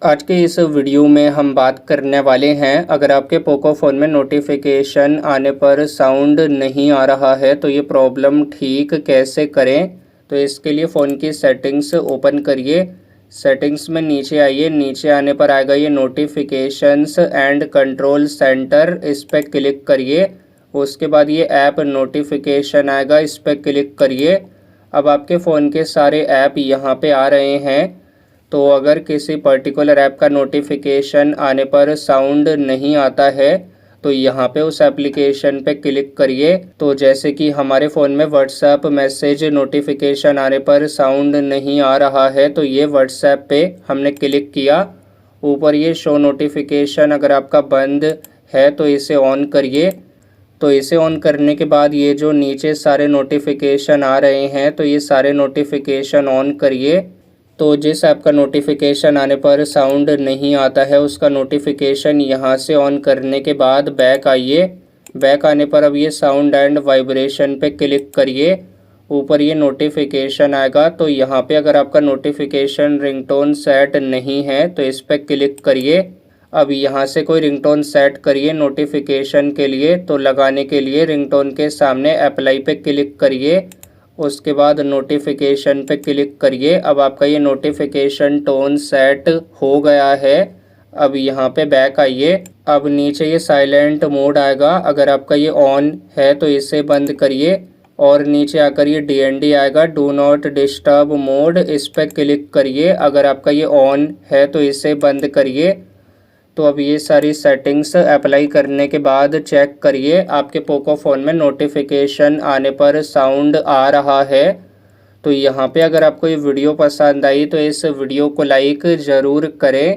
आज के इस वीडियो में हम बात करने वाले हैं, अगर आपके पोको फ़ोन में नोटिफिकेशन आने पर साउंड नहीं आ रहा है तो ये प्रॉब्लम ठीक कैसे करें। तो इसके लिए फ़ोन की सेटिंग्स ओपन करिए। सेटिंग्स में नीचे आइए, नीचे आने पर आएगा ये नोटिफिकेशंस एंड कंट्रोल सेंटर, इस पर क्लिक करिए। उसके बाद ये ऐप नोटिफिकेशन आएगा, इस पर क्लिक करिए। अब आपके फ़ोन के सारे ऐप यहाँ पे आ रहे हैं। तो अगर किसी पर्टिकुलर ऐप का नोटिफिकेशन आने पर साउंड नहीं आता है तो यहाँ पे उस एप्लीकेशन पे क्लिक करिए। तो जैसे कि हमारे फ़ोन में व्हाट्सएप मैसेज नोटिफिकेशन आने पर साउंड नहीं आ रहा है, तो ये व्हाट्सएप पे हमने क्लिक किया। ऊपर ये शो नोटिफिकेशन अगर आपका बंद है तो इसे ऑन करिए। तो इसे ऑन करने के बाद ये जो नीचे सारे नोटिफिकेशन आ रहे हैं तो ये सारे नोटिफिकेशन ऑन करिए। तो जिस ऐप का नोटिफिकेशन आने पर साउंड नहीं आता है उसका नोटिफिकेशन यहाँ से ऑन करने के बाद बैक आइए। बैक आने पर अब ये साउंड एंड वाइब्रेशन पे क्लिक करिए। ऊपर ये नोटिफिकेशन आएगा, तो यहाँ पे अगर आपका नोटिफिकेशन रिंगटोन सेट नहीं है तो इस पर क्लिक करिए। अब यहाँ से कोई रिंगटोन सेट करिए नोटिफिकेशन के लिए। तो लगाने के लिए रिंगटोन के सामने अप्लाई पे क्लिक करिए, उसके बाद नोटिफिकेशन पे क्लिक करिए। अब आपका ये नोटिफिकेशन टोन सेट हो गया है। अब यहाँ पे बैक आइए। अब नीचे ये साइलेंट मोड आएगा, अगर आपका ये ऑन है तो इसे बंद करिए। और नीचे आकर ये DND आएगा, डू नॉट डिस्टर्ब मोड, इस पर क्लिक करिए। अगर आपका ये ऑन है तो इसे बंद करिए। तो अब ये सारी सेटिंग्स अप्लाई करने के बाद चेक करिए आपके पोको फ़ोन में नोटिफिकेशन आने पर साउंड आ रहा है। तो यहाँ पे अगर आपको ये वीडियो पसंद आई तो इस वीडियो को लाइक ज़रूर करें।